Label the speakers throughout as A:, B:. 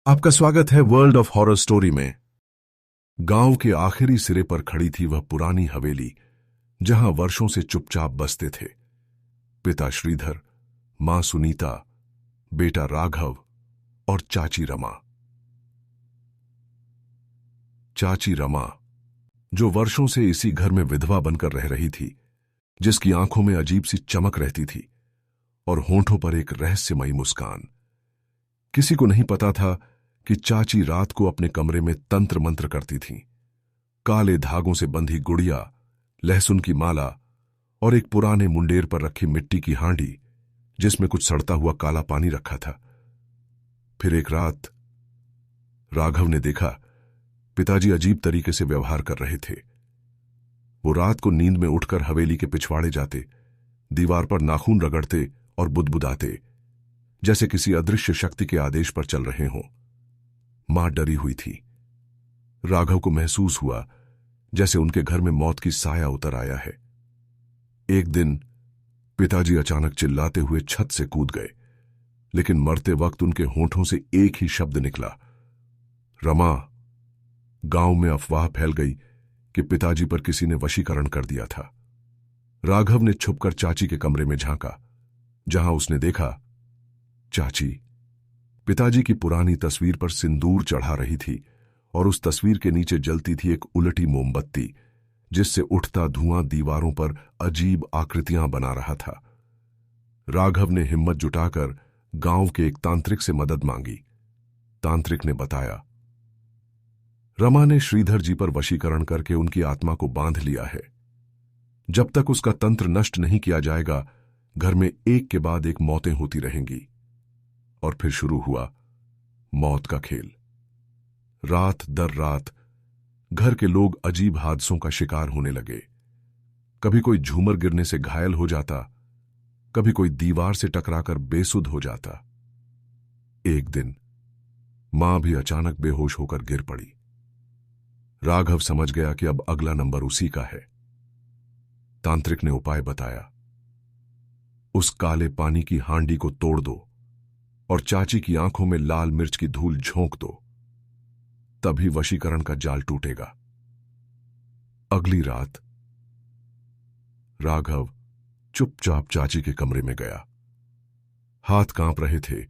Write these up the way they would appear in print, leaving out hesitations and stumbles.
A: आपका स्वागत है वर्ल्ड ऑफ हॉरर स्टोरी में। गांव के आखिरी सिरे पर खड़ी थी वह पुरानी हवेली जहां वर्षों से चुपचाप बसते थे पिता श्रीधर, मां सुनीता, बेटा राघव और चाची रमा। चाची रमा जो वर्षों से इसी घर में विधवा बनकर रह रही थी, जिसकी आंखों में अजीब सी चमक रहती थी और होंठों पर एक रहस्यमयी मुस्कान। किसी को नहीं पता था कि चाची रात को अपने कमरे में तंत्र मंत्र करती थीं। काले धागों से बंधी गुड़िया, लहसुन की माला और एक पुराने मुंडेर पर रखी मिट्टी की हांडी जिसमें कुछ सड़ता हुआ काला पानी रखा था। फिर एक रात राघव ने देखा पिताजी अजीब तरीके से व्यवहार कर रहे थे। वो रात को नींद में उठकर हवेली के पिछवाड़े जाते, दीवार पर नाखून रगड़ते और बुदबुदाते, जैसे किसी अदृश्य शक्ति के आदेश पर चल रहे हों। मां डरी हुई थी। राघव को महसूस हुआ जैसे उनके घर में मौत की साया उतर आया है। एक दिन पिताजी अचानक चिल्लाते हुए छत से कूद गए, लेकिन मरते वक्त उनके होंठों से एक ही शब्द निकला, रमा। गांव में अफवाह फैल गई कि पिताजी पर किसी ने वशीकरण कर दिया था। राघव ने छुपकर चाची के कमरे में झांका, जहां उसने देखा चाची पिताजी की पुरानी तस्वीर पर सिंदूर चढ़ा रही थी और उस तस्वीर के नीचे जलती थी एक उलटी मोमबत्ती, जिससे उठता धुआं दीवारों पर अजीब आकृतियां बना रहा था। राघव ने हिम्मत जुटाकर गांव के एक तांत्रिक से मदद मांगी। तांत्रिक ने बताया, रमा ने श्रीधर जी पर वशीकरण करके उनकी आत्मा को बांध लिया है। जब तक उसका तंत्र नष्ट नहीं किया जाएगा, घर में एक के बाद एक मौतें होती रहेंगी। और फिर शुरू हुआ मौत का खेल। रात दर रात घर के लोग अजीब हादसों का शिकार होने लगे। कभी कोई झूमर गिरने से घायल हो जाता, कभी कोई दीवार से टकराकर बेसुध हो जाता। एक दिन मां भी अचानक बेहोश होकर गिर पड़ी। राघव समझ गया कि अब अगला नंबर उसी का है। तांत्रिक ने उपाय बताया, उस काले पानी की हांडी को तोड़ दो और चाची की आंखों में लाल मिर्च की धूल झोंक दो, तभी वशीकरण का जाल टूटेगा। अगली रात राघव चुपचाप चाची के कमरे में गया। हाथ कांप रहे थे,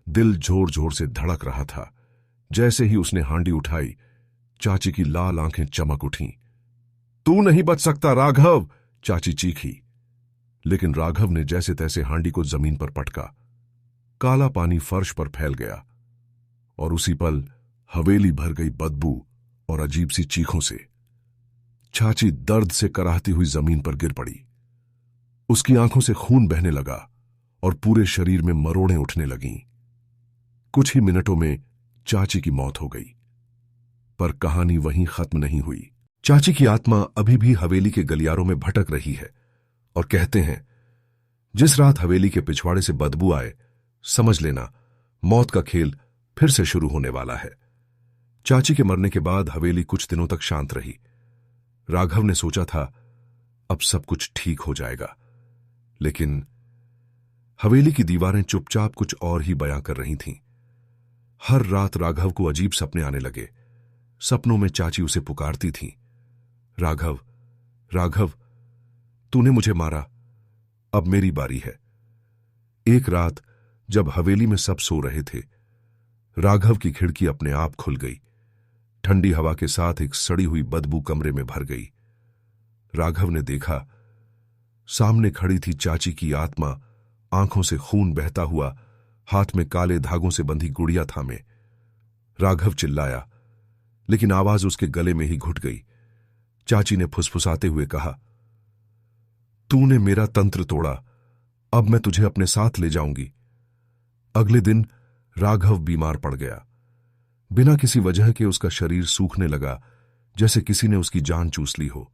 A: दिल जोर जोर से धड़क रहा था। जैसे ही उसने हांडी उठाई, चाची की लाल आंखें चमक उठीं। तू नहीं बच सकता राघव, चाची चीखी। लेकिन राघव ने जैसे तैसे हांडी को जमीन पर पटका। काला पानी फर्श पर फैल गया और उसी पल हवेली भर गई बदबू और अजीब सी चीखों से। चाची दर्द से कराहती हुई जमीन पर गिर पड़ी। उसकी आंखों से खून बहने लगा और पूरे शरीर में मरोड़ें उठने लगीं। कुछ ही मिनटों में चाची की मौत हो गई। पर कहानी वहीं खत्म नहीं हुई। चाची की आत्मा अभी भी हवेली के गलियारों में भटक रही है और कहते हैं, जिस रात हवेली के पिछवाड़े से बदबू आए, समझ लेना मौत का खेल फिर से शुरू होने वाला है। चाची के मरने के बाद हवेली कुछ दिनों तक शांत रही। राघव ने सोचा था अब सब कुछ ठीक हो जाएगा, लेकिन हवेली की दीवारें चुपचाप कुछ और ही बयां कर रही थीं। हर रात राघव को अजीब सपने आने लगे। सपनों में चाची उसे पुकारती थीं, राघव, राघव, तूने मुझे मारा, अब मेरी बारी है। एक रात जब हवेली में सब सो रहे थे, राघव की खिड़की अपने आप खुल गई। ठंडी हवा के साथ एक सड़ी हुई बदबू कमरे में भर गई। राघव ने देखा, सामने खड़ी थी चाची की आत्मा, आंखों से खून बहता हुआ, हाथ में काले धागों से बंधी गुड़िया थामे। राघव चिल्लाया, लेकिन आवाज उसके गले में ही घुट गई। चाची ने फुसफुसाते हुए कहा, तूने मेरा तंत्र तोड़ा, अब मैं तुझे अपने साथ ले जाऊंगी। अगले दिन राघव बीमार पड़ गया। बिना किसी वजह के उसका शरीर सूखने लगा, जैसे किसी ने उसकी जान चूस ली हो।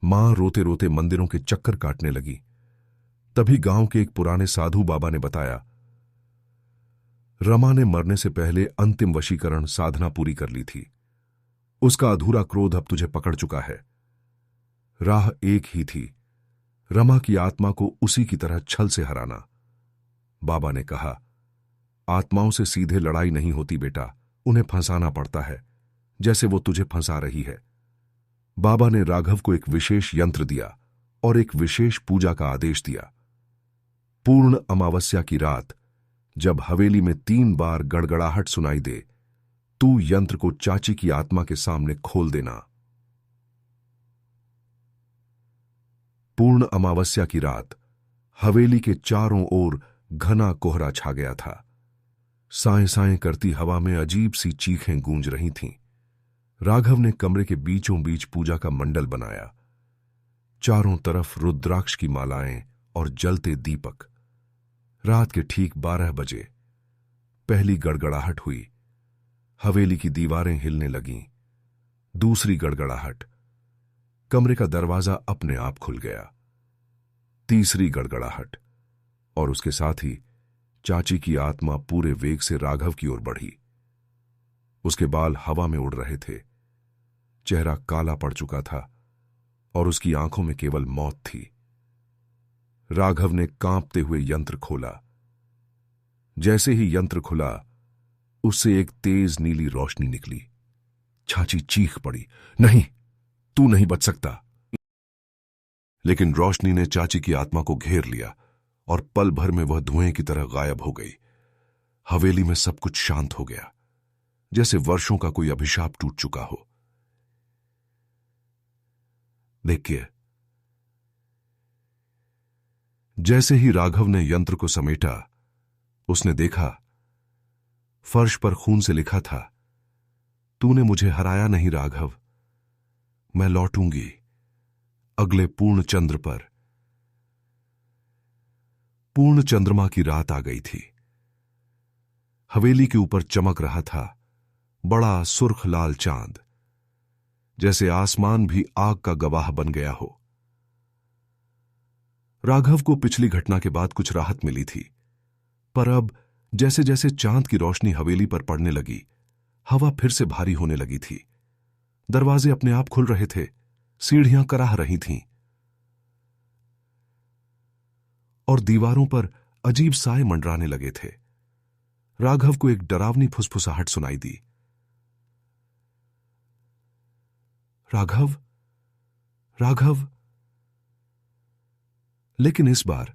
A: मां रोते रोते मंदिरों के चक्कर काटने लगी। तभी गांव के एक पुराने साधु बाबा ने बताया, रमा ने मरने से पहले अंतिम वशीकरण साधना पूरी कर ली थी। उसका अधूरा क्रोध अब तुझे पकड़ चुका है। राह एक ही थी, रमा की आत्मा को उसी की तरह छल से हराना। बाबा ने कहा, आत्माओं से सीधे लड़ाई नहीं होती बेटा, उन्हें फंसाना पड़ता है, जैसे वो तुझे फंसा रही है। बाबा ने राघव को एक विशेष यंत्र दिया और एक विशेष पूजा का आदेश दिया। पूर्ण अमावस्या की रात जब हवेली में 3 बार गड़गड़ाहट सुनाई दे, तू यंत्र को चाची की आत्मा के सामने खोल देना। पूर्ण अमावस्या की रात हवेली के चारों ओर घना कोहरा छा गया था। साएं साएं करती हवा में अजीब सी चीखें गूंज रही थीं। राघव ने कमरे के बीचों बीच पूजा का मंडल बनाया। चारों तरफ रुद्राक्ष की मालाएं और जलते दीपक। रात के ठीक 12 बजे पहली गड़गड़ाहट हुई। हवेली की दीवारें हिलने लगीं। दूसरी गड़गड़ाहट, कमरे का दरवाजा अपने आप खुल गया। तीसरी गड़गड़ाहट, और उसके साथ ही चाची की आत्मा पूरे वेग से राघव की ओर बढ़ी। उसके बाल हवा में उड़ रहे थे, चेहरा काला पड़ चुका था और उसकी आंखों में केवल मौत थी। राघव ने कांपते हुए यंत्र खोला। जैसे ही यंत्र खुला, उससे एक तेज नीली रोशनी निकली। चाची चीख पड़ी, नहीं, तू नहीं बच सकता। लेकिन रोशनी ने चाची की आत्मा को घेर लिया और पल भर में वह धुएं की तरह गायब हो गई। हवेली में सब कुछ शांत हो गया, जैसे वर्षों का कोई अभिशाप टूट चुका हो। देखिए, जैसे ही राघव ने यंत्र को समेटा, उसने देखा फर्श पर खून से लिखा था, तूने मुझे हराया नहीं राघव, मैं लौटूंगी अगले पूर्ण चंद्र पर। पूर्ण चंद्रमा की रात आ गई थी। हवेली के ऊपर चमक रहा था बड़ा सुर्ख लाल चांद, जैसे आसमान भी आग का गवाह बन गया हो। राघव को पिछली घटना के बाद कुछ राहत मिली थी, पर अब जैसे जैसे चांद की रोशनी हवेली पर पड़ने लगी, हवा फिर से भारी होने लगी थी। दरवाजे अपने आप खुल रहे थे, सीढ़ियां कराह रही थीं और दीवारों पर अजीब साए मंडराने लगे थे। राघव को एक डरावनी फुसफुसाहट सुनाई दी। राघव, राघव। लेकिन इस बार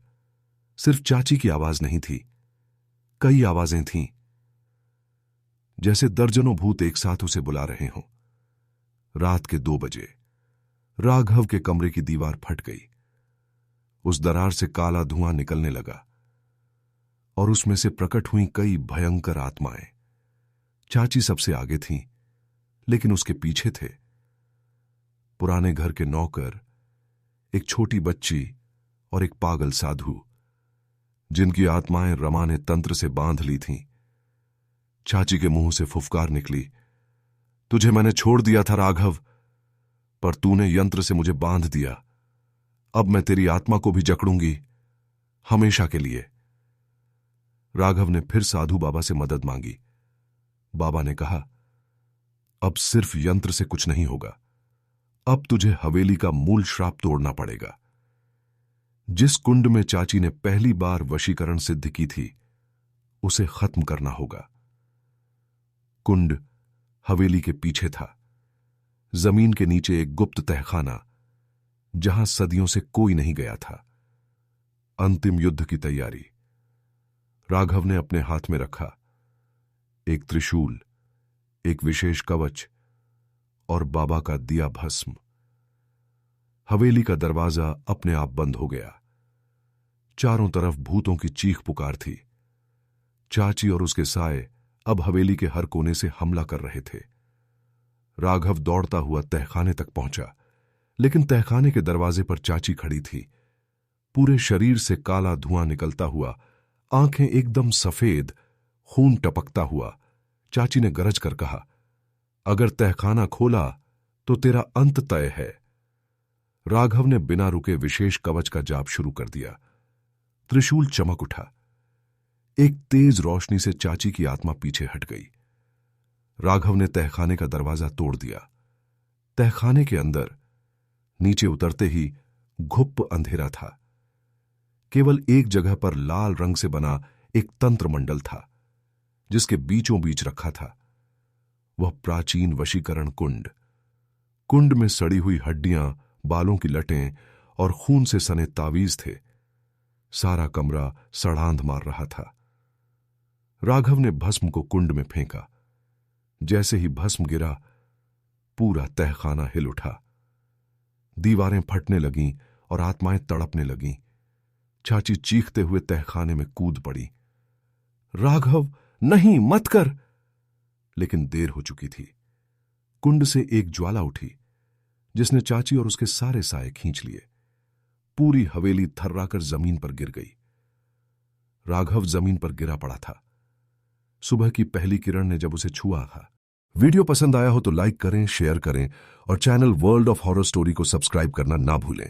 A: सिर्फ चाची की आवाज नहीं थी, कई आवाजें थीं, जैसे दर्जनों भूत एक साथ उसे बुला रहे हों। रात के 2 बजे राघव के कमरे की दीवार फट गई। उस दरार से काला धुआं निकलने लगा और उसमें से प्रकट हुई कई भयंकर आत्माएं। चाची सबसे आगे थीं, लेकिन उसके पीछे थे पुराने घर के नौकर, एक छोटी बच्ची और एक पागल साधु, जिनकी आत्माएं रमा ने तंत्र से बांध ली थीं। चाची के मुंह से फुफकार निकली, तुझे मैंने छोड़ दिया था राघव, पर तूने यंत्र से मुझे बांध दिया। अब मैं तेरी आत्मा को भी जकड़ूंगी, हमेशा के लिए। राघव ने फिर साधु बाबा से मदद मांगी। बाबा ने कहा, अब सिर्फ यंत्र से कुछ नहीं होगा, अब तुझे हवेली का मूल श्राप तोड़ना पड़ेगा। जिस कुंड में चाची ने पहली बार वशीकरण सिद्ध की थी, उसे खत्म करना होगा। कुंड हवेली के पीछे था, जमीन के नीचे एक गुप्त तहखाना, जहां सदियों से कोई नहीं गया था। अंतिम युद्ध की तैयारी। राघव ने अपने हाथ में रखा एक त्रिशूल, एक विशेष कवच और बाबा का दिया भस्म। हवेली का दरवाजा अपने आप बंद हो गया। चारों तरफ भूतों की चीख पुकार थी। चाची और उसके साए अब हवेली के हर कोने से हमला कर रहे थे। राघव दौड़ता हुआ तहखाने तक पहुंचा, लेकिन तहखाने के दरवाजे पर चाची खड़ी थी। पूरे शरीर से काला धुआं निकलता हुआ, आंखें एकदम सफेद, खून टपकता हुआ। चाची ने गरज कर कहा, अगर तहखाना खोला तो तेरा अंत तय है। राघव ने बिना रुके विशेष कवच का जाप शुरू कर दिया। त्रिशूल चमक उठा। एक तेज रोशनी से चाची की आत्मा पीछे हट गई। राघव ने तहखाने का दरवाजा तोड़ दिया। तहखाने के अंदर नीचे उतरते ही घुप्प अंधेरा था। केवल एक जगह पर लाल रंग से बना एक तंत्र मंडल था, जिसके बीचों बीच रखा था वह प्राचीन वशीकरण कुंड। कुंड में सड़ी हुई हड्डियां, बालों की लटें और खून से सने तावीज थे। सारा कमरा सड़ांध मार रहा था। राघव ने भस्म को कुंड में फेंका। जैसे ही भस्म गिरा, पूरा तहखाना हिल उठा। दीवारें फटने लगीं और आत्माएं तड़पने लगीं। चाची चीखते हुए तहखाने में कूद पड़ी। राघव, नहीं, मत कर! लेकिन देर हो चुकी थी। कुंड से एक ज्वाला उठी जिसने चाची और उसके सारे साए खींच लिए। पूरी हवेली थर्राकर जमीन पर गिर गई। राघव जमीन पर गिरा पड़ा था। सुबह की पहली किरण ने जब उसे छुआ था। वीडियो पसंद आया हो तो लाइक करें, शेयर करें और channel world of horror story को सब्सक्राइब करना ना भूलें।